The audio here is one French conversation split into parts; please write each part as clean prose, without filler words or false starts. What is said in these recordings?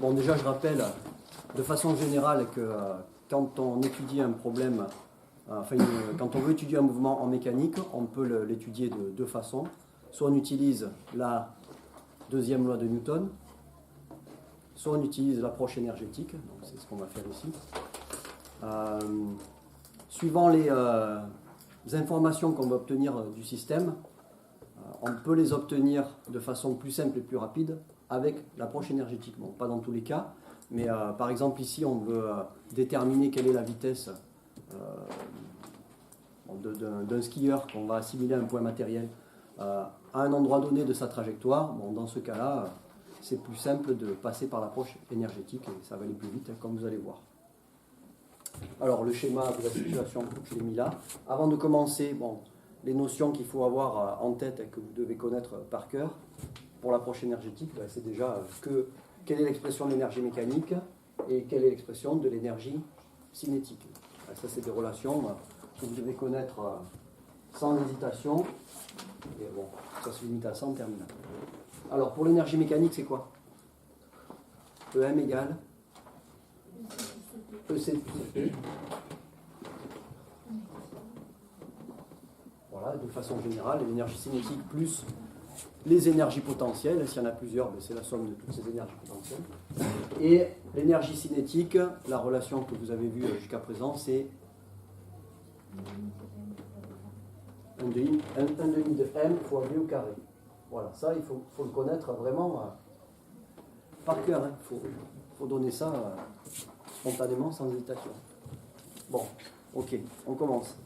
Bon, déjà, je rappelle de façon générale que quand on étudie un problème, quand on veut étudier un mouvement en mécanique, on peut l'étudier de deux façons. Soit on utilise la deuxième loi de Newton, soit on utilise l'approche énergétique, donc c'est ce qu'on va faire ici. Suivant les informations qu'on va obtenir du système, on peut les obtenir de façon plus simple et plus rapide avec l'approche énergétique. Bon, pas dans tous les cas, mais par exemple ici on veut déterminer quelle est la vitesse d'un skieur qu'on va assimiler à un point matériel à un endroit donné de sa trajectoire. Bon, dans ce cas-là, c'est plus simple de passer par l'approche énergétique et ça va aller plus vite, comme vous allez voir. Alors, le schéma de la situation, je l'ai mis là. Avant de commencer, bon, les notions qu'il faut avoir en tête et que vous devez connaître par cœur pour l'approche énergétique, ben, c'est déjà quelle est l'expression de l'énergie mécanique et quelle est l'expression de l'énergie cinétique. Ben, ça, c'est des relations que vous devez connaître sans hésitation. Et bon, ça se limite à ça en terminale. Alors, pour l'énergie mécanique, c'est quoi? EM égale EC plus E. Voilà, de façon générale, l'énergie cinétique plus les énergies potentielles. S'il y en a plusieurs, ben c'est la somme de toutes ces énergies potentielles. Et l'énergie cinétique, la relation que vous avez vue jusqu'à présent, c'est 1 demi de M fois V au carré. Voilà, ça, il faut le connaître vraiment par cœur. Hein. Il faut donner ça spontanément, sans hésitation. Bon, ok, on commence.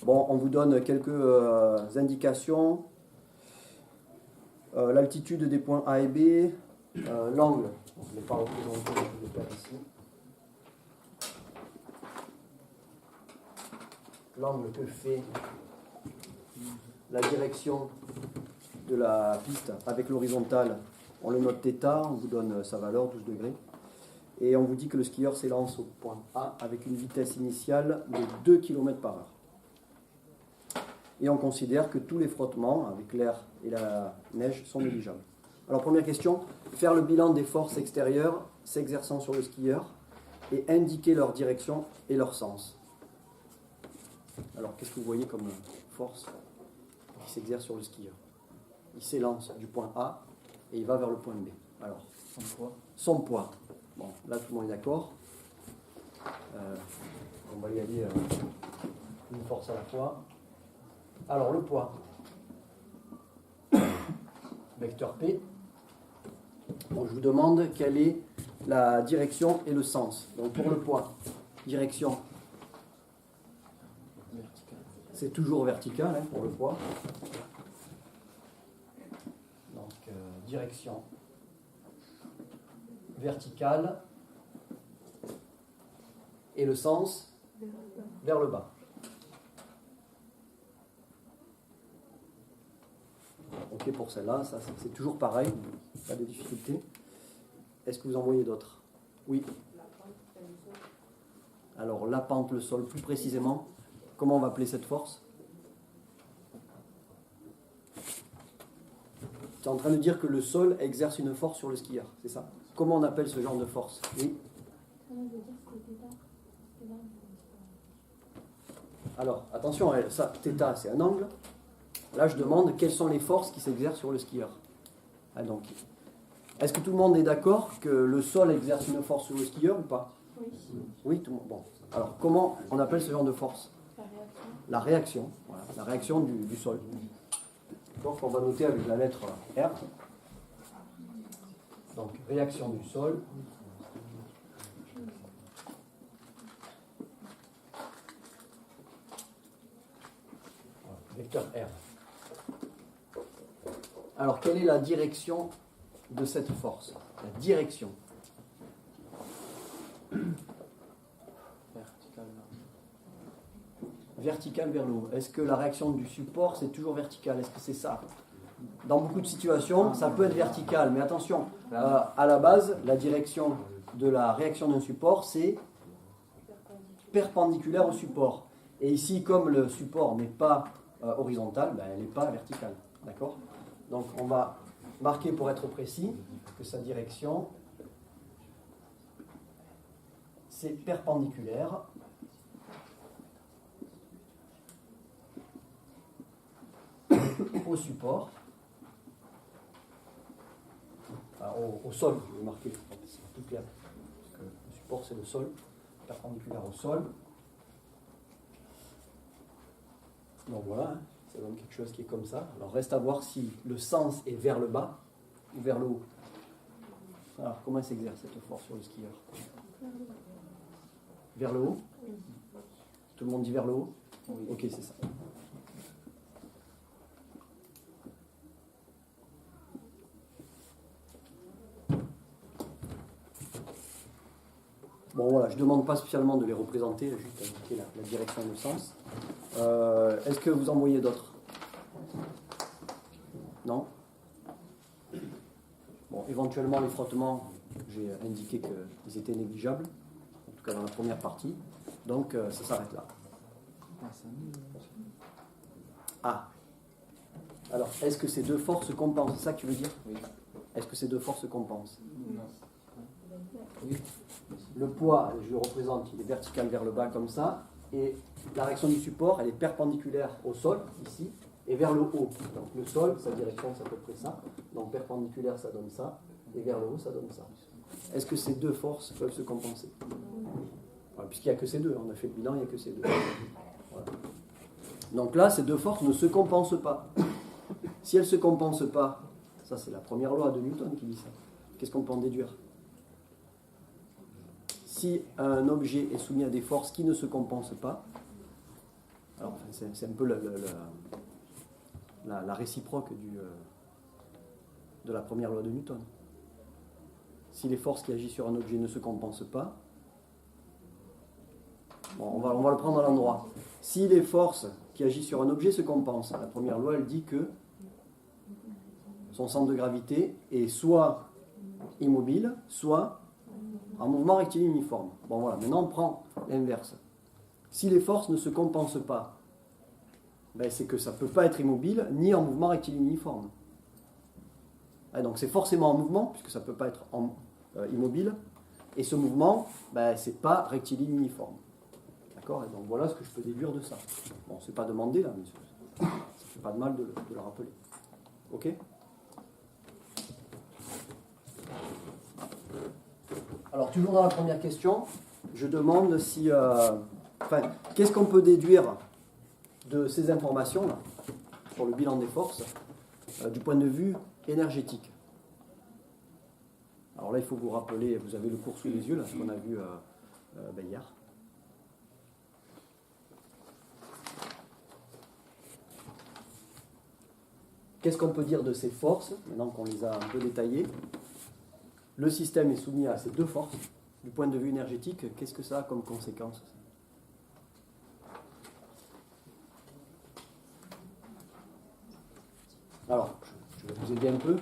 Bon, on vous donne quelques indications. L'altitude des points A et B, l'angle, je ne l'ai pas représenté, je le place ici. L'angle que fait la direction de la piste avec l'horizontale, on le note θ, on vous donne sa valeur, 12 degrés. Et on vous dit que le skieur s'élance au point A avec une vitesse initiale de 2 km/h. Et on considère que tous les frottements avec l'air et la neige sont négligeables. Alors première question, faire le bilan des forces extérieures s'exerçant sur le skieur et indiquer leur direction et leur sens. Alors qu'est-ce que vous voyez comme force qui s'exerce sur le skieur? Il s'élance du point A et il va vers le point B. Alors, son poids. Bon, là tout le monde est d'accord. On va y aller une force à la fois. Alors, le poids. Vecteur P. Bon, je vous demande quelle est la direction et le sens. Donc, pour le poids, direction. C'est toujours vertical hein, pour le poids. Donc, direction verticale. Et le sens vers le bas. Ok pour celle-là, ça c'est toujours pareil, pas de difficulté. Est-ce que vous en voyez d'autres? Oui. Alors la pente, le sol, plus précisément, comment on va appeler cette force? Tu es en train de dire que le sol exerce une force sur le skieur, c'est ça? Comment on appelle ce genre de force? Oui. Alors, attention, ça, θ, c'est un angle. Là, je demande quelles sont les forces qui s'exercent sur le skieur. Ah, donc, est-ce que tout le monde est d'accord que le sol exerce une force sur le skieur ou pas? Oui. Oui, tout le monde. Bon. Alors, comment on appelle ce genre de force? La réaction. Voilà, la réaction du sol. Donc, on va noter avec la lettre R. Donc, réaction du sol. Vecteur R. Alors, quelle est la direction de cette force? La direction. Verticale vers le haut. Est-ce que la réaction du support, c'est toujours vertical? Est-ce que c'est ça? Dans beaucoup de situations, ça peut être vertical, mais attention, à la base, la direction de la réaction d'un support, c'est perpendiculaire au support. Et ici, comme le support n'est pas horizontal, ben, elle n'est pas verticale. D'accord? Donc, on va marquer pour être précis que sa direction c'est perpendiculaire au support, enfin, au sol, je vais marquer, c'est tout clair, parce que le support c'est le sol, perpendiculaire au sol. Donc voilà, hein, ça donne quelque chose qui est comme ça. Alors reste à voir si le sens est vers le bas ou vers le haut. Alors comment s'exerce cette force sur le skieur? Vers le haut? Tout le monde dit vers le haut? Oui. Ok, c'est ça. Bon voilà, je ne demande pas spécialement de les représenter, juste indiquer la direction et le sens. Est-ce que vous en voyez d'autres? Non? Bon, éventuellement les frottements, j'ai indiqué qu'ils étaient négligeables, en tout cas dans la première partie, donc ça s'arrête là. Ah. Alors, est-ce que ces deux forces se compensent? C'est ça que tu veux dire? Oui. Est-ce que ces deux forces se compensent? Non. Oui. Le poids, je le représente, il est vertical vers le bas comme ça, et la réaction du support, elle est perpendiculaire au sol, ici, et vers le haut. Donc le sol, sa direction, c'est à peu près ça. Donc perpendiculaire, ça donne ça, et vers le haut, ça donne ça. Est-ce que ces deux forces peuvent se compenser? Voilà, puisqu'il n'y a que ces deux, on a fait le bilan, il n'y a que ces deux. Voilà. Donc là, ces deux forces ne se compensent pas. Si elles ne se compensent pas, ça c'est la première loi de Newton qui dit ça. Qu'est-ce qu'on peut en déduire? Si un objet est soumis à des forces qui ne se compensent pas, alors c'est un peu la réciproque de la première loi de Newton. Si les forces qui agissent sur un objet ne se compensent pas, bon, on va le prendre à l'endroit. Si les forces qui agissent sur un objet se compensent, la première loi elle dit que son centre de gravité est soit immobile, soit en mouvement rectiligne uniforme. Bon voilà, maintenant on prend l'inverse. Si les forces ne se compensent pas, ben, c'est que ça ne peut pas être immobile ni en mouvement rectiligne uniforme. Et donc c'est forcément en mouvement, puisque ça ne peut pas être immobile, et ce mouvement, ben, ce n'est pas rectiligne uniforme. D'accord? Et donc voilà ce que je peux déduire de ça. Bon, c'est pas demandé là, mais ça ne fait pas de mal de le rappeler. Ok? Alors, toujours dans la première question, je demande si... qu'est-ce qu'on peut déduire de ces informations-là, sur le bilan des forces, du point de vue énergétique? Alors là, il faut vous rappeler, vous avez le cours sous les yeux, là, ce qu'on a vu hier. Qu'est-ce qu'on peut dire de ces forces, maintenant qu'on les a un peu détaillées? Le système est soumis à ces deux forces. Du point de vue énergétique, qu'est-ce que ça a comme conséquence? Alors, je vais vous aider un peu.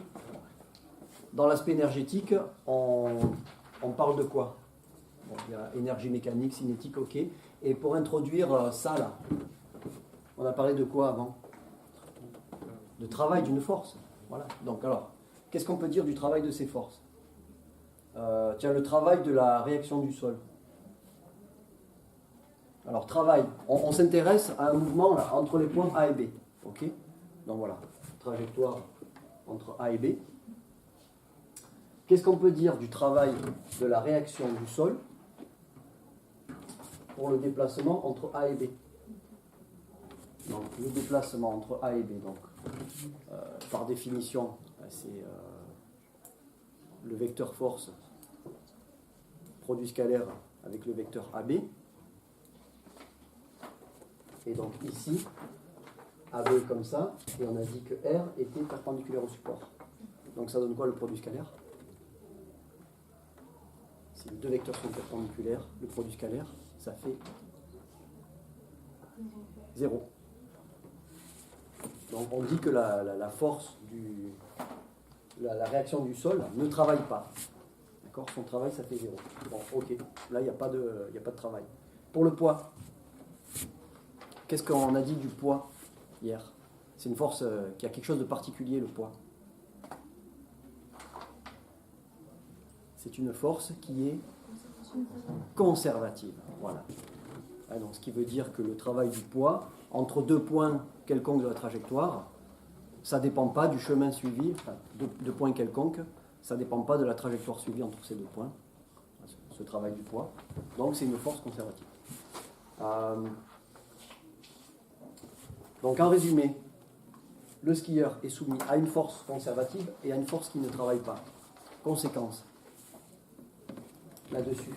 Dans l'aspect énergétique, on parle de quoi? Bon, il y a énergie mécanique, cinétique, ok. Et pour introduire ça là, on a parlé de quoi avant? De travail d'une force. Voilà. Donc alors, qu'est-ce qu'on peut dire du travail de ces forces? Tiens, le travail de la réaction du sol. Alors, travail. On s'intéresse à un mouvement là, entre les points A et B. Ok? Donc voilà, trajectoire entre A et B. Qu'est-ce qu'on peut dire du travail de la réaction du sol pour le déplacement entre A et B? Donc, le déplacement entre A et B, donc, par définition, c'est le vecteur force produit scalaire avec le vecteur AB. Et donc ici, AB est comme ça, et on a dit que R était perpendiculaire au support. Donc ça donne quoi le produit scalaire? Si les deux vecteurs sont perpendiculaires, le produit scalaire, ça fait 0. Donc on dit que la force la réaction du sol ne travaille pas. D'accord? Son travail, ça fait 0. Bon, ok. Là, il n'y a pas de travail. Pour le poids, qu'est-ce qu'on a dit du poids hier? C'est une force qui a quelque chose de particulier, le poids. C'est une force qui est conservative. Voilà. Donc, ce qui veut dire que le travail du poids, entre deux points quelconques de la trajectoire, ça ne dépend pas du chemin suivi, enfin, de points quelconques, ça ne dépend pas de la trajectoire suivie entre ces deux points, ce travail du poids. Donc, c'est une force conservative. Donc, en résumé, le skieur est soumis à une force conservative et à une force qui ne travaille pas. Conséquence là-dessus.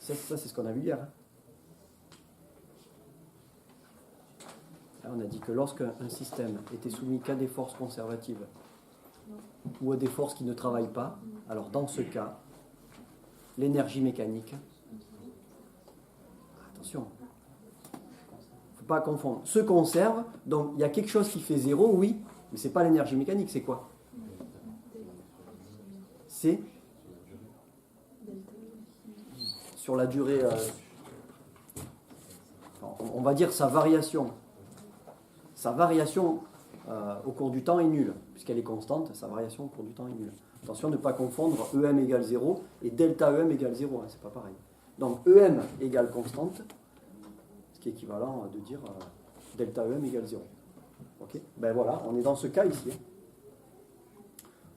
Ça, c'est ce qu'on a vu hier. Là, on a dit que lorsqu'un système était soumis qu'à des forces conservatives ou à des forces qui ne travaillent pas, alors dans ce cas, l'énergie mécanique, attention, il ne faut pas confondre, se conserve, donc il y a quelque chose qui fait zéro, oui, mais ce n'est pas l'énergie mécanique, c'est quoi? C'est sur la durée, on va dire sa variation. Sa variation au cours du temps est nulle, puisqu'elle est constante, sa variation au cours du temps est nulle. Attention de ne pas confondre EM égale 0 et delta EM égale 0, hein, c'est pas pareil. Donc EM égale constante, ce qui est équivalent de dire delta EM égale 0. Okay, ben voilà, on est dans ce cas ici.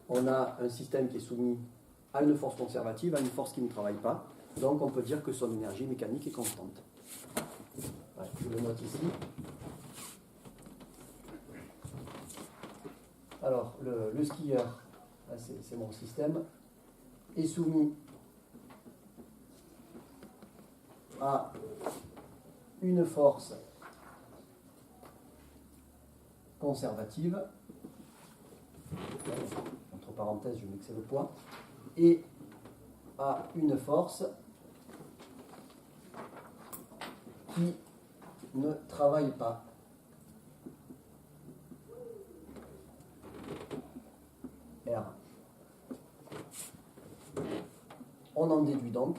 On a un système qui est soumis à une force conservative, à une force qui ne travaille pas, donc on peut dire que son énergie mécanique est constante. Ouais, je le note ici. Alors, le skieur, c'est mon système, est soumis à une force conservative, entre parenthèses, je mixais le poids, et à une force qui ne travaille pas. R. On en déduit donc,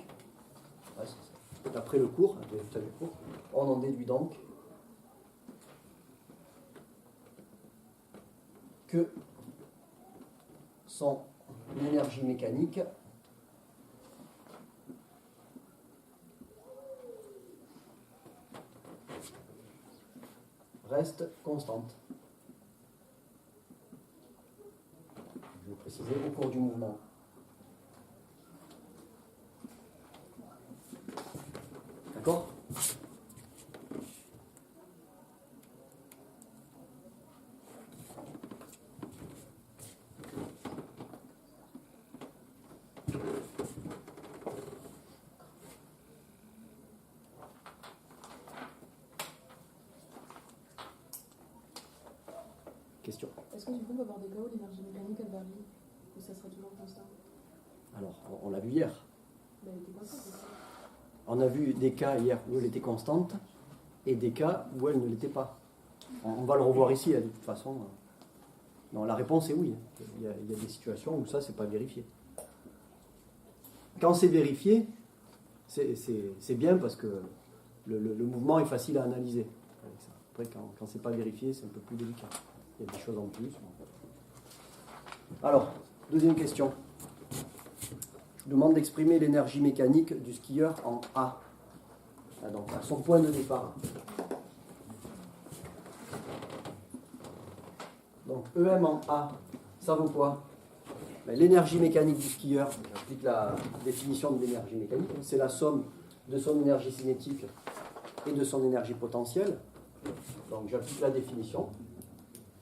d'après le cours, on en déduit donc que son énergie mécanique reste constante. Je vais préciser au cours du mouvement. D'accord ? Question. Est-ce que du coup on peut avoir des cas où l'énergie mécanique elle varie ou ça sera toujours constant? Alors, on l'a vu hier. Ben, elle était constante, c'est ça. On a vu des cas hier où elle était constante et des cas où elle ne l'était pas. On va le revoir ici, de toute façon. Non, la réponse est oui. Il y a des situations où ça, c'est pas vérifié. Quand c'est vérifié, c'est bien parce que le mouvement est facile à analyser. Après, quand c'est pas vérifié, c'est un peu plus délicat. Il y a des choses en plus. Alors, deuxième question. Je demande d'exprimer l'énergie mécanique du skieur en A. Donc, à son point de départ. Donc, EM en A, ça vaut quoi? L'énergie mécanique du skieur, j'applique la définition de l'énergie mécanique, c'est la somme de son énergie cinétique et de son énergie potentielle. Donc, j'applique la définition.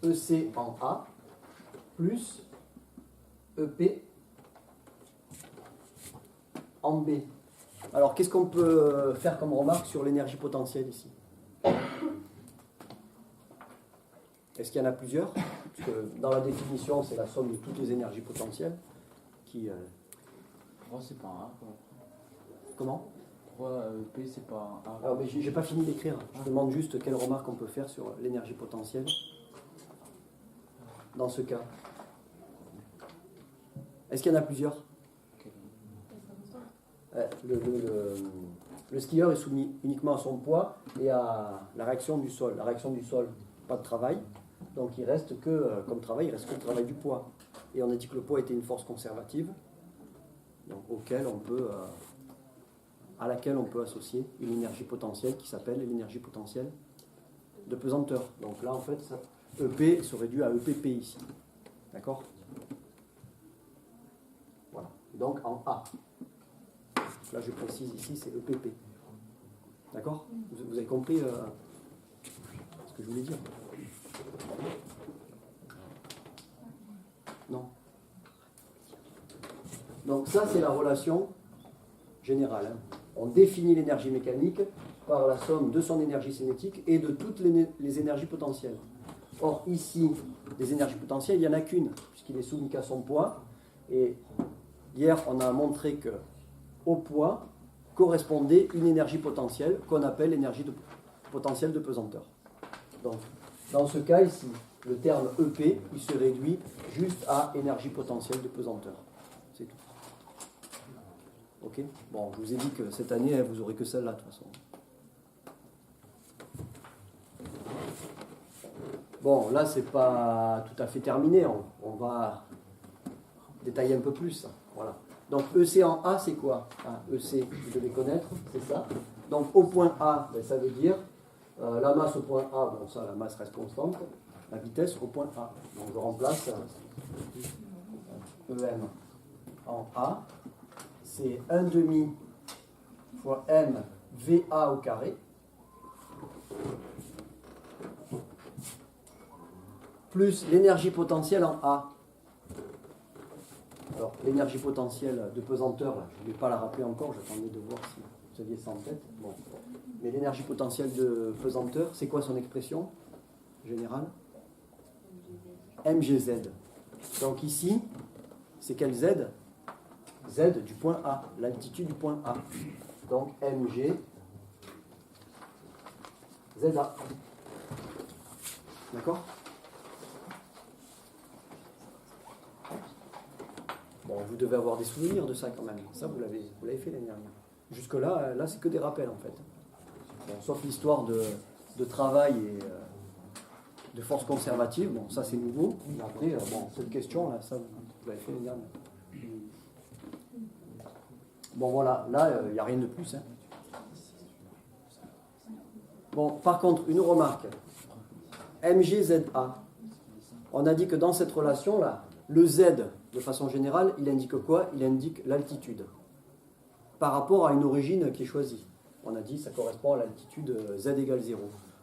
EC en A plus EP en B. Alors, qu'est-ce qu'on peut faire comme remarque sur l'énergie potentielle ici? Est-ce qu'il y en a plusieurs? Parce que dans la définition, c'est la somme de toutes les énergies potentielles qui... 3, c'est pas un A. Comment? 3 P, c'est pas un A. Alors, mais j'ai pas fini d'écrire. Je demande juste quelle remarque on peut faire sur l'énergie potentielle dans ce cas. Est-ce qu'il y en a plusieurs? Le skieur est soumis uniquement à son poids et à la réaction du sol. La réaction du sol, pas de travail. Donc il reste que, comme travail, il reste que le travail du poids. Et on a dit que le poids était une force conservative, donc à laquelle on peut associer une énergie potentielle qui s'appelle l'énergie potentielle de pesanteur. Donc là, en fait, EP se réduit à EPP ici. D'accord? Voilà. Donc en A. Là, je précise ici, c'est EPP. D'accord? Vous avez compris ce que je voulais dire? Non. Donc ça, c'est la relation générale. Hein. On définit l'énergie mécanique par la somme de son énergie cinétique et de toutes les énergies potentielles. Or, ici, des énergies potentielles, il n'y en a qu'une, puisqu'il est soumis qu'à son poids. Et hier, on a montré qu'au poids correspondait une énergie potentielle qu'on appelle l'énergie potentielle de pesanteur. Donc, dans ce cas ici, le terme EP, il se réduit juste à énergie potentielle de pesanteur. C'est tout. Ok? Bon, je vous ai dit que cette année, vous n'aurez que celle-là, de toute façon. Bon, là, c'est pas tout à fait terminé. On va détailler un peu plus. Voilà. Donc, EC en A, c'est quoi? EC, vous devez connaître, c'est ça. Donc, au point A, ben, ça veut dire la masse au point A, bon, ça, la masse reste constante. La vitesse au point A. Donc, je remplace EM en A. C'est 1/2 fois M VA au carré. Plus l'énergie potentielle en A. Alors, l'énergie potentielle de pesanteur, là, je ne vais pas la rappeler encore, j'attendais de voir si vous aviez ça en tête. Bon. Mais l'énergie potentielle de pesanteur, c'est quoi son expression générale? MGZ. Donc ici, c'est quel Z? Z du point A, l'altitude du point A. Donc MG ZA. D'accord? Bon, vous devez avoir des souvenirs de ça quand même. Ça, vous l'avez fait l'année dernière. Jusque-là, là, c'est que des rappels en fait. Bon, sauf l'histoire de travail et de force conservative. Bon, ça c'est nouveau. Mais après, bon, cette question-là, ça, vous l'avez fait l'année dernière. Bon, voilà, là, il n'y a rien de plus. Hein. Bon, par contre, une remarque. MGZA. On a dit que dans cette relation-là, le Z, de façon générale, il indique quoi? Il indique l'altitude. Par rapport à une origine qui est choisie. On a dit que ça correspond à l'altitude Z égale 0.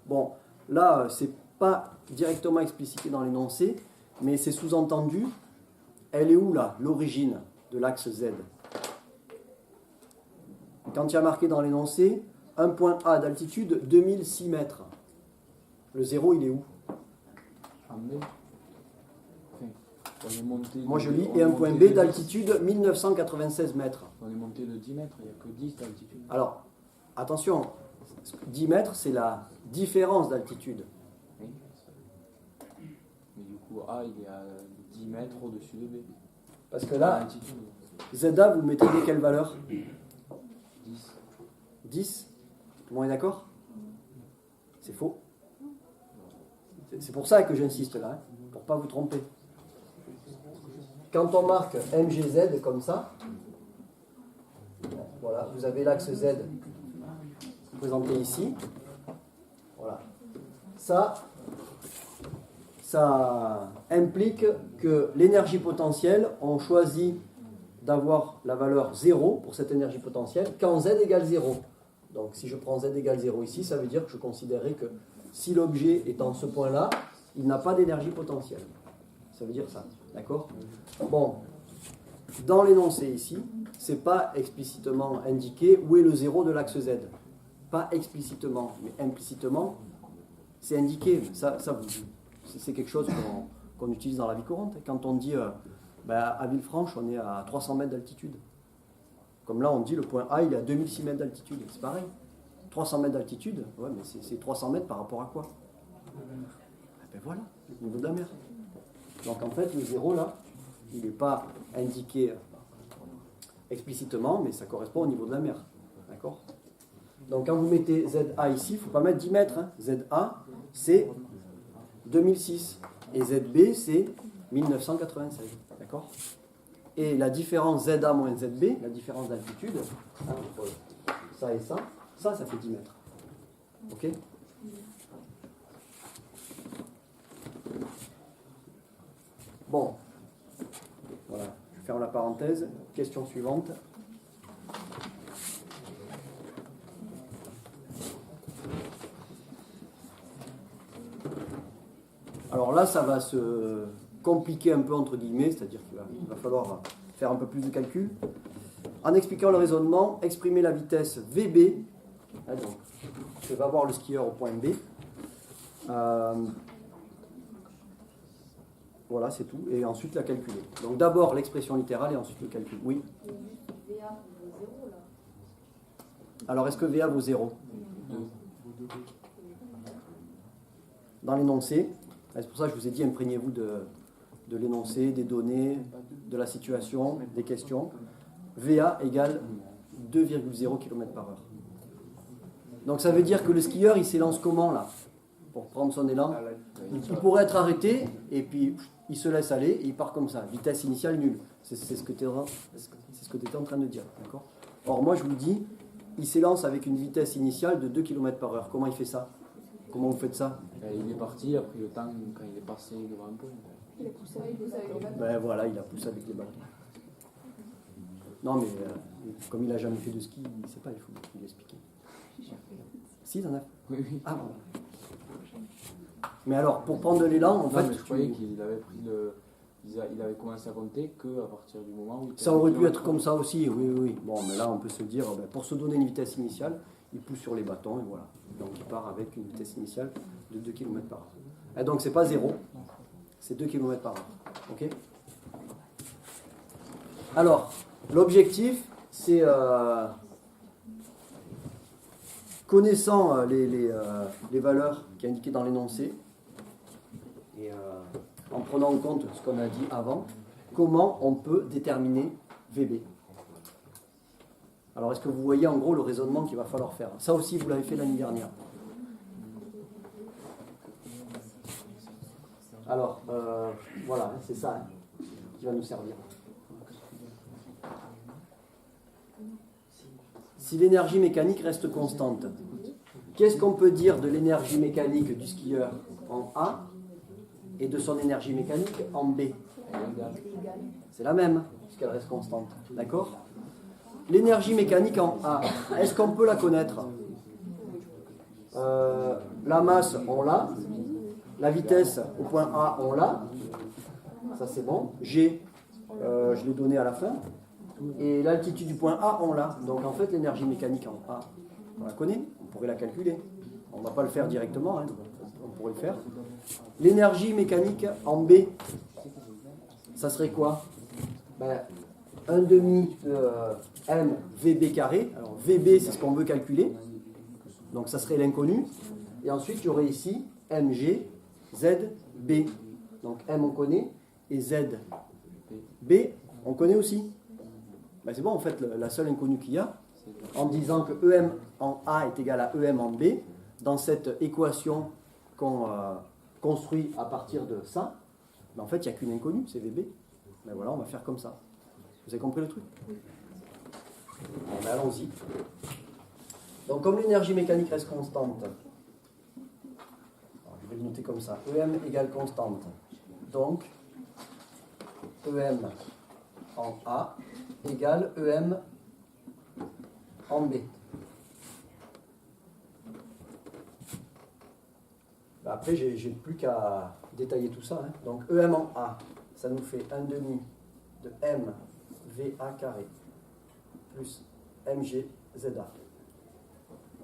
Bon, là, c'est pas directement explicité dans l'énoncé, mais c'est sous-entendu. Elle est où, là, l'origine de l'axe Z? Quand il y a marqué dans l'énoncé, un point A d'altitude, 2006 mètres. Le 0, il est où? Moi je lis, et un point B d'altitude, 1996 mètres. On est monté de 10 mètres, il n'y a que 10 d'altitude. Alors, attention, 10 mètres, c'est la différence d'altitude. Oui. Mais du coup, A, il est à 10 mètres au-dessus de B. Parce que là, ZA, vous le mettriez quelle valeur? 10. 10? Tout le monde est d'accord? C'est faux. C'est pour ça que j'insiste là, hein, pour ne pas vous tromper. Quand on marque MGZ comme ça, voilà, vous avez l'axe Z présenté ici. Voilà. Ça implique que l'énergie potentielle, on choisit d'avoir la valeur 0 pour cette énergie potentielle quand Z égale 0. Donc si je prends Z égale 0 ici, ça veut dire que je considérais que si l'objet est en ce point-là, il n'a pas d'énergie potentielle. Ça veut dire ça. D'accord? Bon, dans l'énoncé ici, ce n'est pas explicitement indiqué où est le 0 de l'axe Z. Pas explicitement, mais implicitement, c'est indiqué. C'est quelque chose qu'on utilise dans la vie courante. Quand on dit à Villefranche, on est à 300 mètres d'altitude. Comme là, on dit le point A, il est à 2006 mètres d'altitude. C'est pareil. 300 mètres d'altitude, ouais, mais c'est 300 mètres par rapport à quoi? Ben voilà, le niveau de la mer. Donc en fait, le 0 là, il n'est pas indiqué explicitement, mais ça correspond au niveau de la mer. D'accord? Donc quand vous mettez ZA ici, il ne faut pas mettre 10 mètres. Hein. ZA, c'est 2006. Et ZB, c'est 1996. D'accord? Et la différence ZA moins ZB, la différence d'altitude, hein, entre ça et ça fait 10 mètres. Ok? Bon. Voilà. Je ferme la parenthèse. Question suivante. Alors là, ça va se compliquer un peu entre guillemets, c'est-à-dire qu'il va falloir faire un peu plus de calcul. En expliquant le raisonnement, exprimer la vitesse VB. Donc, je vais avoir le skieur au point B. Voilà, c'est tout. Et ensuite la calculer. Donc d'abord l'expression littérale et ensuite le calcul. Oui. VA vaut 0 là. Alors est-ce que VA vaut 0 dans l'énoncé? C'est pour ça que je vous ai dit, imprégnez-vous de l'énoncé, des données, de la situation, des questions. VA égale 2,0 km/h. Donc ça veut dire que le skieur, il s'élance comment là? Pour prendre son élan, il pourrait être arrêté et puis il se laisse aller et il part comme ça. Vitesse initiale nulle. C'est ce que tu étais en train de dire. D'accord? Or moi je vous dis, il s'élance avec une vitesse initiale de 2 km/h. Comment il fait ça? Comment vous faites ça? Il est parti, après le temps, quand il est passé devant un pont. Il a poussé avec les bâtons. Ben voilà, il a poussé avec les bâtons. Non mais comme il n'a jamais fait de ski, il ne sait pas, il faut l'expliquer. Si, t'en as? Oui, oui. Ah bon. Mais alors, pour prendre de l'élan, en Non, fait... mais je croyais qu'il avait pris le... Il avait commencé à compter qu'à partir du moment où... Ça aurait pu être comme ça aussi, oui, oui. Bon, mais là, on peut se dire, pour se donner une vitesse initiale, il pousse sur les bâtons, et voilà. Donc, il part avec une vitesse initiale de 2 km/h. Et donc, c'est pas 0, c'est 2 km/h. Ok? Alors, l'objectif, c'est... connaissant les valeurs qui sont indiquées dans l'énoncé, et en prenant en compte ce qu'on a dit avant, comment on peut déterminer VB. Alors, est-ce que vous voyez en gros le raisonnement qu'il va falloir faire? Ça aussi, vous l'avez fait l'année dernière. Alors, voilà, c'est ça qui va nous servir. Si l'énergie mécanique reste constante, qu'est-ce qu'on peut dire de l'énergie mécanique du skieur en A et de son énergie mécanique en B? C'est la même, puisqu'elle reste constante. D'accord? L'énergie mécanique en A, est-ce qu'on peut la connaître? La masse, on l'a. La vitesse au point A, on l'a. Ça, c'est bon. G, je l'ai donné à la fin. Et l'altitude du point A, on l'a. Donc, en fait, l'énergie mécanique en A, on la connaît. On pourrait la calculer. On ne va pas le faire directement. Hein. On pourrait le faire. L'énergie mécanique en B, ça serait quoi? 1 demi M VB carré. Alors VB, c'est ce qu'on veut calculer. Donc ça serait l'inconnu. Et ensuite, il y aurait ici MG ZB. Donc M, on connaît. Et ZB, on connaît aussi. C'est bon, en fait, la seule inconnue qu'il y a, en disant que EM en A est égal à EM en B, dans cette équation qu'on construit à partir de ça, en fait, il n'y a qu'une inconnue, c'est VB. Voilà, on va faire comme ça. Vous avez compris le truc? Allons-y. Donc, comme l'énergie mécanique reste constante, je vais le noter comme ça, EM égale constante. Donc, EM en A égale EM en B. Après, j'ai plus qu'à détailler tout ça. Hein. Donc, EM en A, ça nous fait 1 demi de M VA carré plus MG ZA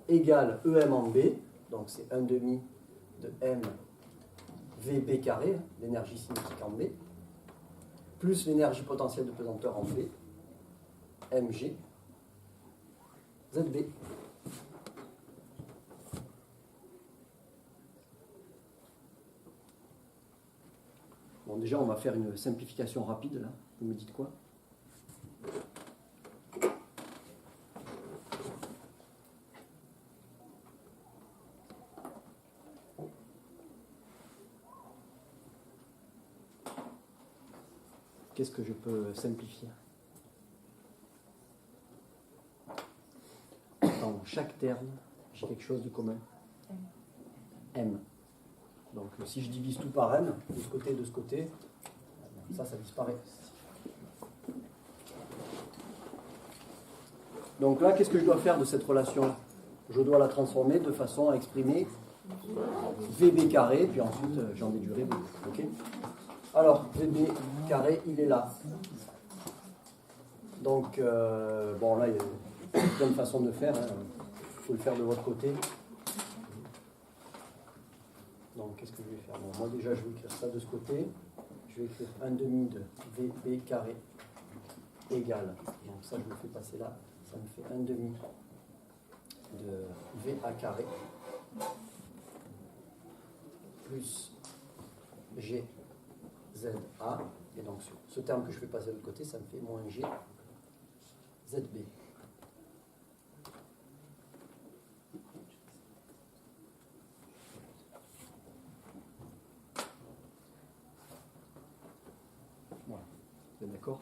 égale EM en B, donc c'est 1 demi de M VB carré, l'énergie cinétique en B, plus l'énergie potentielle de pesanteur en B, MG ZB. Bon, déjà, on va faire une simplification rapide, là. Vous me dites quoi? qu'est-ce que je peux simplifier? Dans chaque terme, j'ai quelque chose de commun. M. Donc si je divise tout par M, de ce côté et de ce côté, ça disparaît. Donc là, qu'est-ce que je dois faire de cette relation? Je dois la transformer de façon à exprimer VB carré, puis ensuite j'en déduirai V. Okay, alors, VB carré, il est là. Donc, bon là, il y a plein de façons de faire. Il faut le faire de votre côté. Donc, qu'est-ce que je vais faire? Bon, moi déjà, je vais écrire ça de ce côté. Je vais écrire 1 demi de VB carré égale. Donc ça, je le fais passer là. Ça me fait 1 demi de VA carré plus G ZA. Et donc, ce terme que je fais passer de l'autre côté, ça me fait moins G ZB. Voilà. Vous êtes d'accord?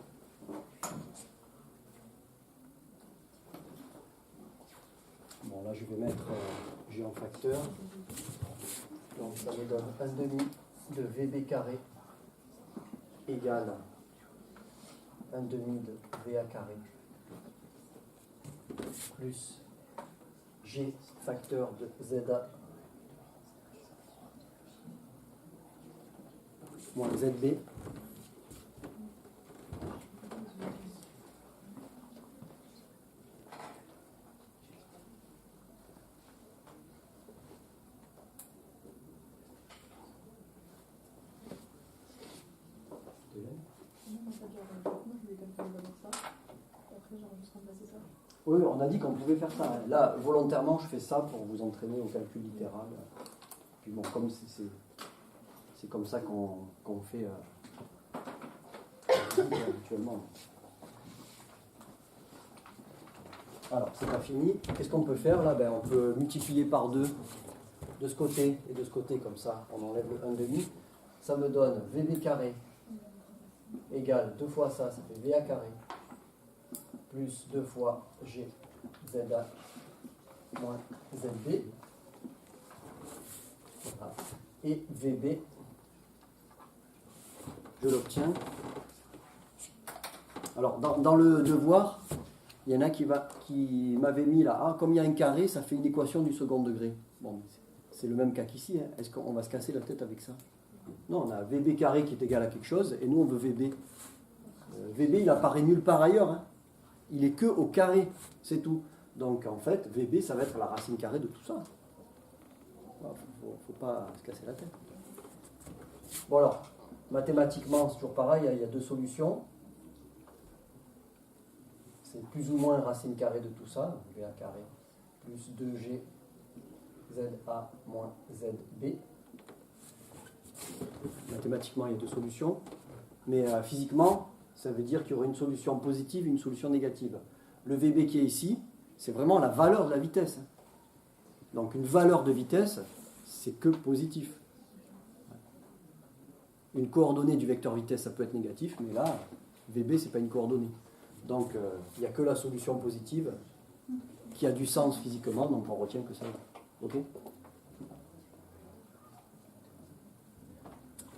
Bon, là, je vais mettre G en facteur. Donc, ça me donne 1 demi de VB carré égale 1 demi de VA carré plus G facteur de ZA moins ZB Oui, on a dit qu'on pouvait faire ça. Là, volontairement, je fais ça pour vous entraîner au calcul littéral. Puis bon, comme c'est comme ça qu'on fait habituellement. Alors, c'est pas fini. Qu'est-ce qu'on peut faire là? On peut multiplier par 2 de ce côté et de ce côté, comme ça. On enlève le 1 demi. Ça me donne VB carré égale 2 fois ça, ça fait VA carré plus 2 fois G ZA moins ZB. Voilà. Et VB, je l'obtiens. Alors, dans le devoir, il y en a qui m'avait mis là, ah, comme il y a un carré, ça fait une équation du second degré. Bon, c'est le même cas qu'ici. Hein. Est-ce qu'on va se casser la tête avec ça? Non, on a VB carré qui est égal à quelque chose, et nous on veut VB. VB, il apparaît nulle part ailleurs. Hein. Il est que au carré, c'est tout. Donc en fait, VB, ça va être la racine carrée de tout ça. Il ne faut pas se casser la tête. Bon alors, mathématiquement, c'est toujours pareil, il y a 2 solutions. C'est plus ou moins racine carrée de tout ça, VA carré, plus 2G ZA moins ZB. Mathématiquement, il y a 2 solutions. Mais physiquement, ça veut dire qu'il y aura une solution positive et une solution négative. Le VB qui est ici, c'est vraiment la valeur de la vitesse. Donc une valeur de vitesse, c'est que positif. Une coordonnée du vecteur vitesse, ça peut être négatif, mais là, VB, ce n'est pas une coordonnée. Donc il n'y a que la solution positive qui a du sens physiquement, donc on retient que ça. Ok ?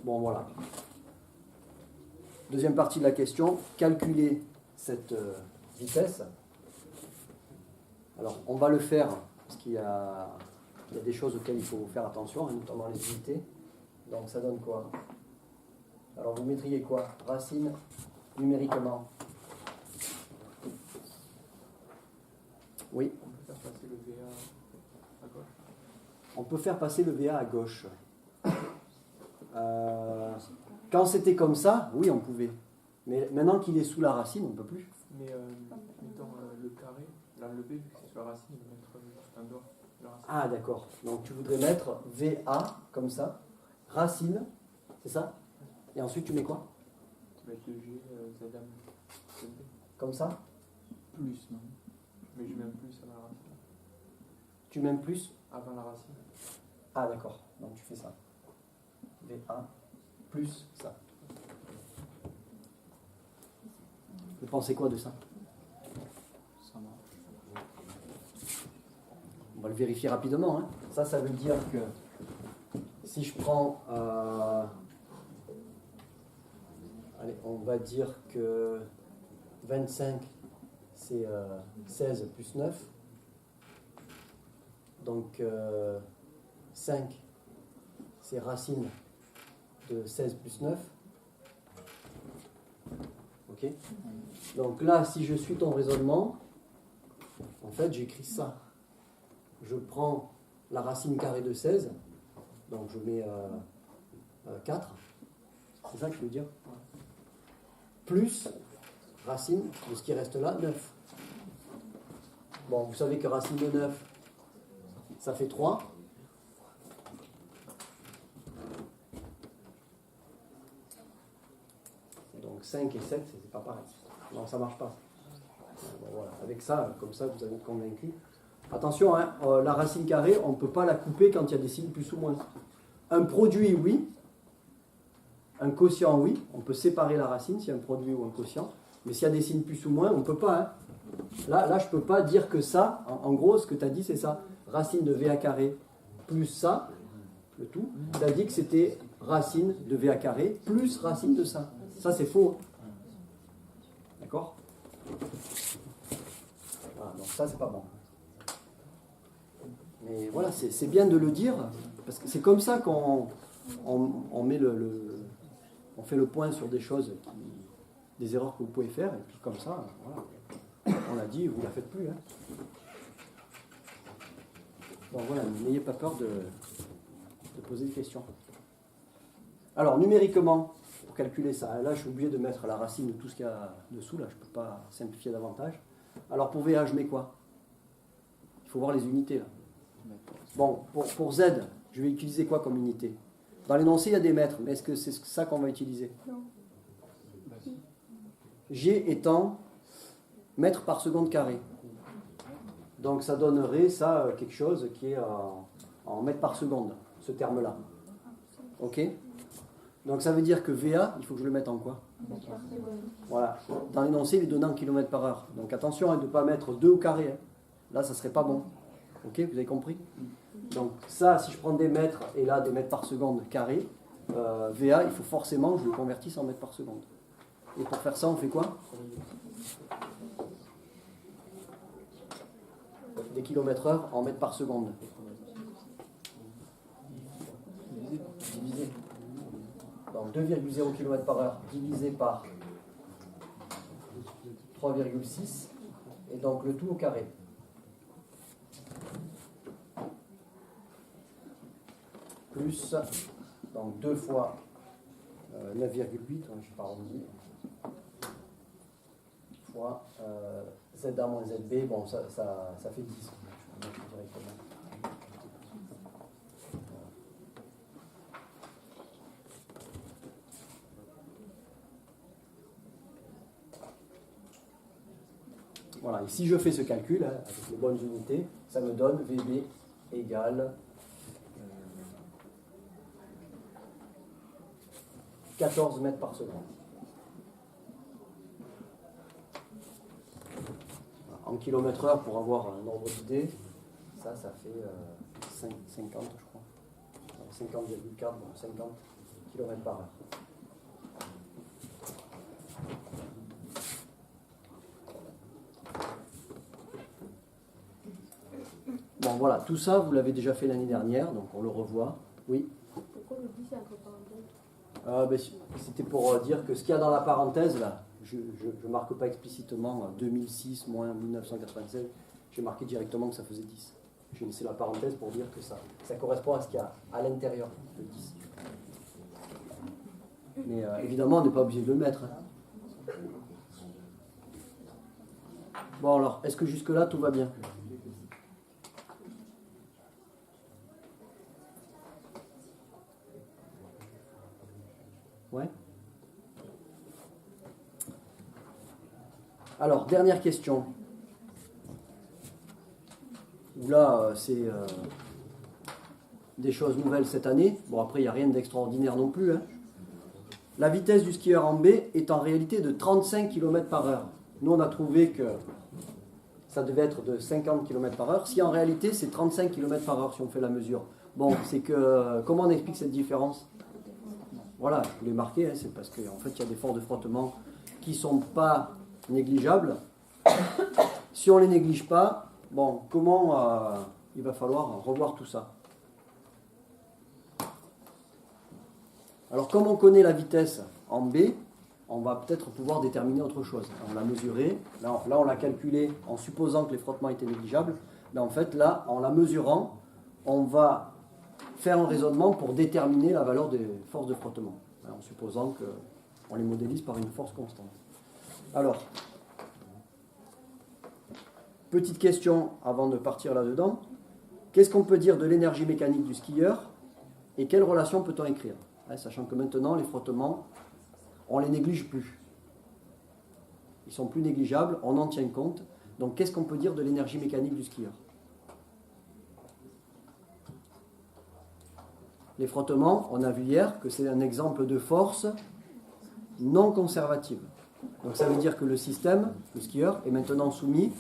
Bon, voilà. Deuxième partie de la question, calculer cette vitesse. Alors, on va le faire, parce qu'il y a des choses auxquelles il faut faire attention, notamment les unités. Donc, ça donne quoi? Alors, vous mettriez quoi? Racine numériquement. Oui. On peut faire passer le VA à gauche. Quand c'était comme ça, oui, on pouvait. Mais maintenant qu'il est sous la racine, on ne peut plus. Mais dans le carré, l'enlever, vu que c'est sur la racine, il va mettre juste un doigt. Ah, d'accord. Donc tu voudrais mettre VA, comme ça, racine, c'est ça? Et ensuite tu mets quoi? Tu mets 2G, ZA, ZB. Comme ça? Plus, non? Mais je mets un plus avant la racine. Tu mets un plus? Avant la racine. Ah, d'accord. Donc tu fais ça. VA plus ça. pensez quoi de ça? Ça marche. On va le vérifier rapidement. Hein. Ça veut dire que si je prends... allez, on va dire que 25, c'est 16 plus 9. Donc 5, c'est racine de 16 plus 9. Ok? Donc là, si je suis ton raisonnement, en fait, j'écris ça. Je prends la racine carrée de 16, donc je mets 4. C'est ça que je veux dire? Plus racine de ce qui reste là, 9. Bon, vous savez que racine de 9, ça fait 3. Donc 5 et 7, c'est pas pareil. Non, ça marche pas. Bon, voilà. Avec ça, comme ça, vous allez être convaincu. Attention, hein, la racine carrée, on ne peut pas la couper quand il y a des signes plus ou moins. Un produit, oui. Un quotient, oui. On peut séparer la racine s'il y a un produit ou un quotient. Mais s'il y a des signes plus ou moins, on ne peut pas. Hein. Là, je ne peux pas dire que ça, en gros, ce que tu as dit, c'est ça. Racine de VA carré plus ça, le tout. Tu as dit que c'était racine de VA carré plus racine de ça. Ça, c'est faux. D'accord? Voilà, donc ça, c'est pas bon. Mais voilà, c'est bien de le dire, parce que c'est comme ça qu'on met on fait le point sur des choses, des erreurs que vous pouvez faire, et puis comme ça, voilà, on l'a dit, vous ne la faites plus. Hein. Donc voilà, n'ayez pas peur de poser des questions. Alors, numériquement, pour calculer ça, là je suis obligé de mettre la racine de tout ce qu'il y a dessous, là je ne peux pas simplifier davantage. Alors pour VA, je mets quoi? Il faut voir les unités là. Bon, pour Z, je vais utiliser quoi comme unité? Dans l'énoncé, il y a des mètres, mais est-ce que c'est ça qu'on va utiliser? Non. G étant mètres par seconde carré. Donc ça donnerait ça quelque chose qui est en mètres par seconde, ce terme-là. Ok? Donc ça veut dire que VA, il faut que je le mette en quoi? Voilà. Dans l'énoncé, il est donné en km par heure. Donc attention de ne pas mettre 2 au carré. Hein. Là, ça ne serait pas bon. Ok, vous avez compris? Donc ça, si je prends des mètres et là des mètres par seconde carré, VA, il faut forcément que je le convertisse en mètres par seconde. Et pour faire ça, on fait quoi? Des kilomètres heure en mètres par seconde. Divisé. Donc 2,0 km par heure divisé par 3,6 et donc le tout au carré. Plus, donc 2 fois 9,8, je ne sais pas arrondi, fois ZA moins ZB, bon ça fait 10. Je peux mettre directement. Voilà, et si je fais ce calcul, hein, avec les bonnes unités, ça me donne VB égale 14 mètres par seconde. En kilomètre heure, pour avoir un ordre d'idée, ça fait 50, je crois. 50,4, bon, 50 km par heure. Bon, voilà, tout ça, vous l'avez déjà fait l'année dernière, donc on le revoit. Oui. Pourquoi le 10 est entre parenthèses? C'était pour dire que ce qu'il y a dans la parenthèse, là, je ne marque pas explicitement 2006 moins 1996, j'ai marqué directement que ça faisait 10. J'ai laissé la parenthèse pour dire que ça correspond à ce qu'il y a à l'intérieur de 10. Mais évidemment, on n'est pas obligé de le mettre. Hein. Bon alors, est-ce que jusque-là, tout va bien? Ouais. Alors, dernière question. Là, c'est des choses nouvelles cette année. Bon, après, il n'y a rien d'extraordinaire non plus. Hein. La vitesse du skieur en B est en réalité de 35 km par heure. nous on a trouvé que ça devait être de 50 km par heure, si en réalité c'est 35 km par heure si on fait la mesure. Bon, c'est que, comment on explique cette différence? Voilà, je voulais marquer, hein, c'est parce qu'en fait il y a des forces de frottement qui ne sont pas négligeables. Si on ne les néglige pas, bon, comment il va falloir revoir tout ça? Alors comme on connaît la vitesse en B, on va peut-être pouvoir déterminer autre chose. On l'a mesuré, là on l'a calculé en supposant que les frottements étaient négligeables, mais en fait là, en la mesurant, on va faire un raisonnement pour déterminer la valeur des forces de frottement, en supposant qu'on les modélise par une force constante. Alors, petite question avant de partir là-dedans, qu'est-ce qu'on peut dire de l'énergie mécanique du skieur et quelle relation peut-on écrire? Sachant que maintenant, les frottements, on ne les néglige plus. Ils sont plus négligeables, on en tient compte. Donc, qu'est-ce qu'on peut dire de l'énergie mécanique du skieur? Les frottements, on a vu hier que c'est un exemple de force non conservative. Donc, ça veut dire que le système, le skieur, est maintenant soumis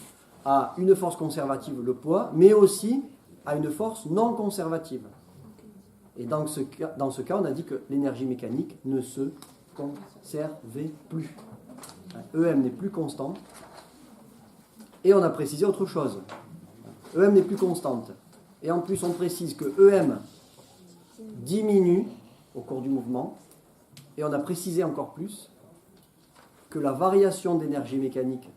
à une force conservative, le poids, mais aussi à une force non conservative. Et dans ce cas, on a dit que l'énergie mécanique ne se conservait plus. EM n'est plus constant. Et on a précisé autre chose. EM n'est plus constante. Et en plus, on précise que EM diminue au cours du mouvement. Et on a précisé encore plus que la variation d'énergie mécanique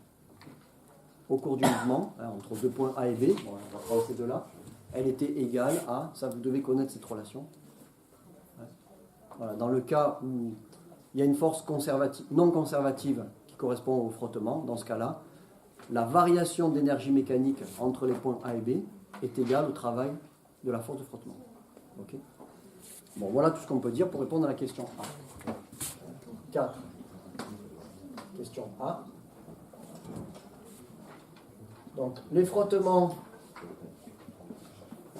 au cours du mouvement, entre deux points A et B, bon, on va prendre ces deux-là, elle était égale à, ça vous devez connaître cette relation. Voilà, dans le cas où il y a une force non conservative qui correspond au frottement, dans ce cas-là, la variation d'énergie mécanique entre les points A et B est égale au travail de la force de frottement. Ok. Bon, voilà tout ce qu'on peut dire pour répondre à la question A. 4. Question A. Donc, les frottements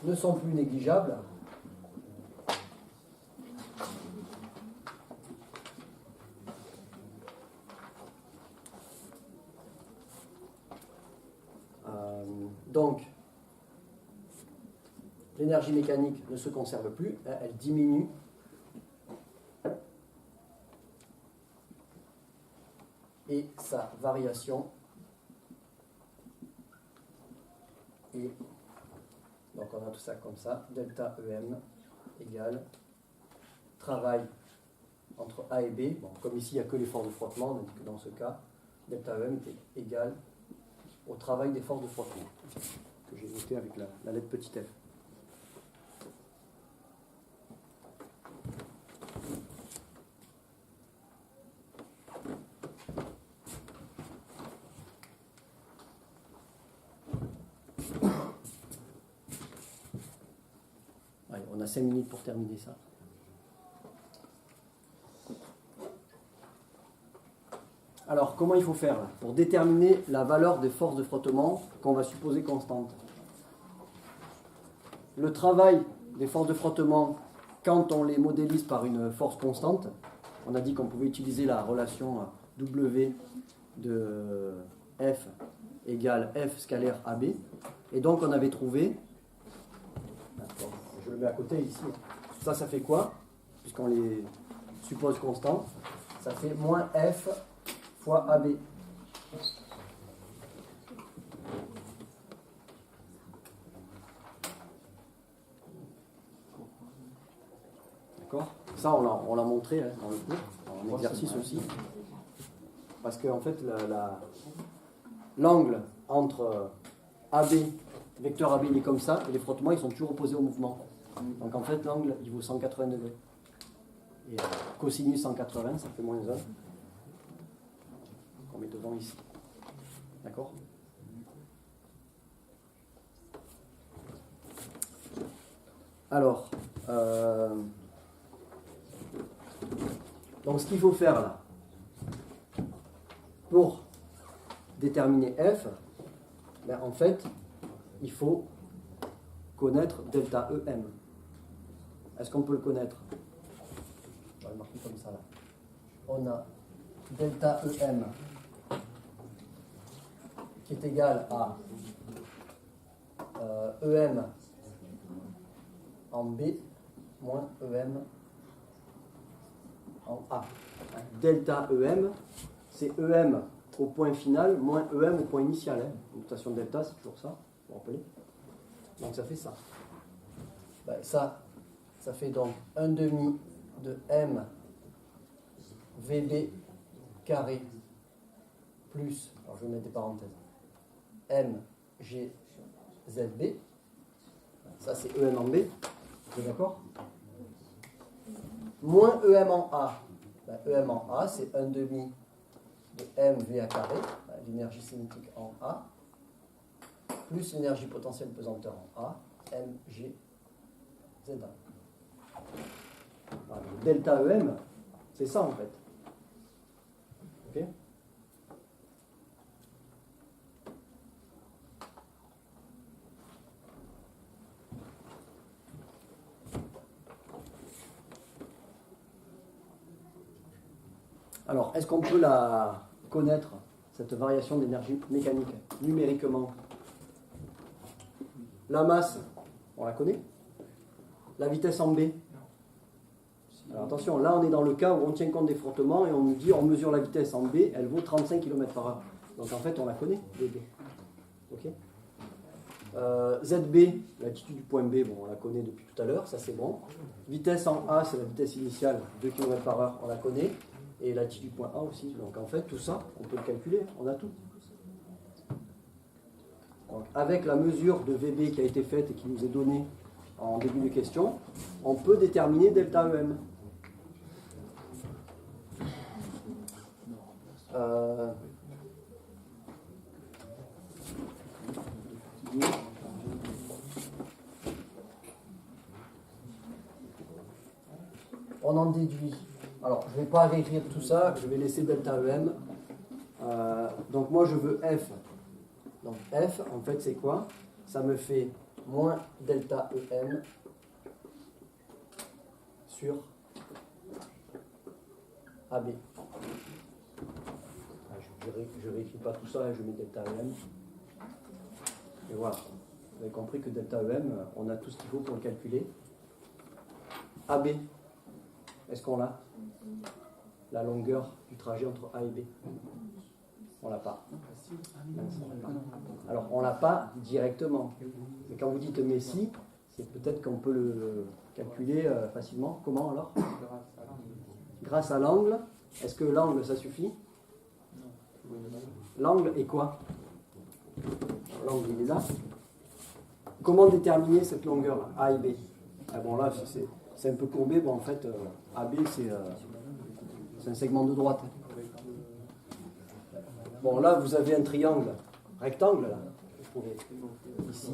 ne sont plus négligeables. Donc, l'énergie mécanique ne se conserve plus, elle diminue. Et sa variation est, donc on a tout ça comme ça, delta EM égale travail entre A et B. Bon, comme ici il n'y a que les forces de frottement, on a dit que dans ce cas, delta EM était égal au travail des forces de frottement, que j'ai noté avec la lettre petit f. Allez, on a 5 minutes pour terminer ça. Alors, comment il faut faire là, pour déterminer la valeur des forces de frottement qu'on va supposer constantes? Le travail des forces de frottement, quand on les modélise par une force constante, on a dit qu'on pouvait utiliser la relation W de F égale F scalaire AB. Et donc, on avait trouvé, je le mets à côté ici, ça fait quoi? Puisqu'on les suppose constants, ça fait moins F fois AB. D'accord? Ça, on l'a montré dans le cours, en exercice aussi. Parce qu'en fait, l'angle entre AB, vecteur AB, il est comme ça, et les frottements, ils sont toujours opposés au mouvement. Donc en fait, l'angle, il vaut 180 degrés. Et cosinus 180, ça fait moins 1. On met devant ici. D'accord? Alors, donc ce qu'il faut faire là, pour déterminer F, ben, en fait, il faut connaître delta EM. Est-ce qu'on peut le connaître? On va le marquer comme ça là. On a delta EM qui est égal à EM en B moins EM en A. Delta EM, c'est EM au point final moins EM au point initial. Hein. Notation delta, c'est toujours ça, vous vous rappelez? Donc ça fait ça. Ben, ça fait donc 1 demi de M VB carré plus, alors je vais mettre des parenthèses, M G ZB. Ça c'est EM en B, vous êtes d'accord? Moins EM en A. Ben, EM en A, c'est 1 demi de MVA carré, l'énergie cinétique en A, plus l'énergie potentielle pesanteur en A, MG ZA. Voilà, delta EM, c'est ça en fait. Ok? Alors, est-ce qu'on peut la connaître, cette variation d'énergie mécanique, numériquement? La masse, on la connaît. La vitesse en B. Alors attention, là on est dans le cas où on tient compte des frottements et on nous dit, on mesure la vitesse en B, elle vaut 35 km/h. Donc en fait, on la connaît, BB. Ok? ZB, l'altitude du point B, bon, on la connaît depuis tout à l'heure, ça c'est bon. Vitesse en A, c'est la vitesse initiale, 2 km/h, on la connaît. Et l'altitude du point A aussi. Donc en fait, tout ça, on peut le calculer, on a tout. Donc, avec la mesure de VB qui a été faite et qui nous est donnée en début de question, on peut déterminer delta EM. On en déduit. Alors, je ne vais pas réécrire tout ça, je vais laisser delta EM. Donc moi, je veux F. Donc F, en fait, c'est quoi? Ça me fait moins delta EM sur AB. Je ne réécris pas tout ça, je mets delta EM. Et voilà. Vous avez compris que delta EM, on a tout ce qu'il faut pour le calculer. AB, est-ce qu'on l'a? La longueur du trajet entre A et B. On l'a pas. Alors, on l'a pas directement. Mais quand vous dites mais si, c'est peut-être qu'on peut le calculer facilement. Comment alors? Grâce à l'angle. Est-ce que l'angle, ça suffit? L'angle est quoi? L'angle, il est là. Comment déterminer cette longueur A et B? Ah bon, là, c'est un peu courbé. Bon, en fait, AB, c'est un segment de droite. Bon, là, vous avez un triangle rectangle, là, vous trouvez ici.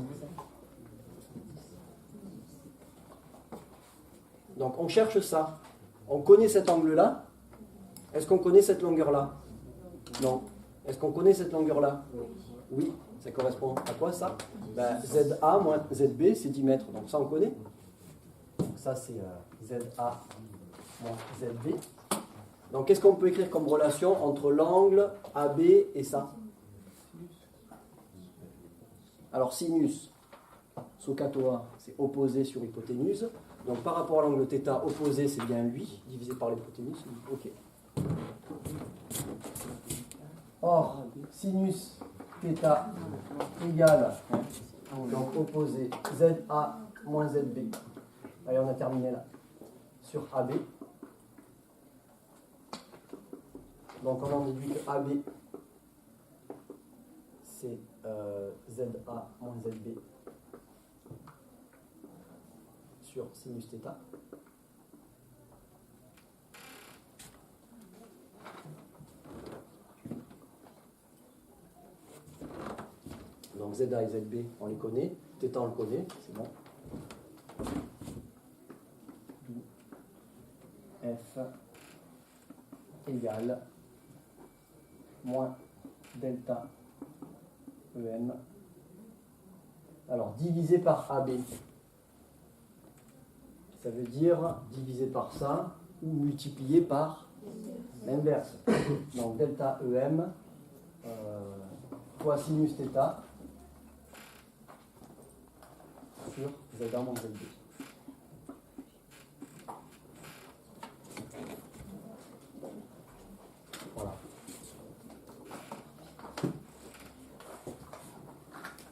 Donc, on cherche ça. On connaît cet angle-là. Est-ce qu'on connaît cette longueur-là? Non. Est-ce qu'on connaît cette longueur-là? Oui. Ça correspond à quoi, ça? Ben, ZA moins ZB, c'est 10 mètres. Donc, ça, on connaît. Donc, ça, c'est ZA moins ZB. Donc, qu'est-ce qu'on peut écrire comme relation entre l'angle AB et ça? Alors, sinus, SOHCAHTOA, c'est opposé sur hypoténuse. Donc, par rapport à l'angle θ, opposé, c'est bien lui, divisé par l'hypoténuse. OK. Or, sinus θ égale, donc opposé, ZA moins ZB. Allez, on a terminé là. Sur AB. Donc on en déduit que AB, c'est ZA moins ZB sur sinus θ. Donc ZA et ZB, on les connaît. θ, on le connaît, c'est bon. F égale moins delta EM. Alors, divisé par AB, ça veut dire divisé par ça ou multiplié par l'inverse. Donc, delta EM fois sinus θ sur Z1 moins Z2. Voilà.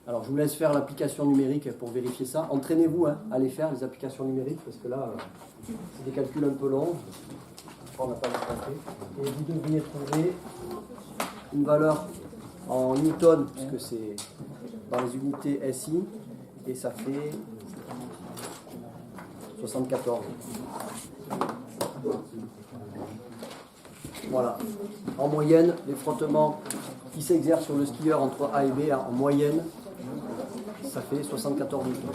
Alors je vous laisse faire l'application numérique pour vérifier ça. Entraînez-vous à les faire, les applications numériques, parce que là, c'est des calculs un peu longs. On n'a pas le temps. Et vous devriez trouver une valeur en newton, puisque c'est dans les unités SI, et ça fait 74. Voilà. En moyenne, les frottements qui s'exercent sur le skieur entre A et B, en moyenne, ça fait 74 newtons.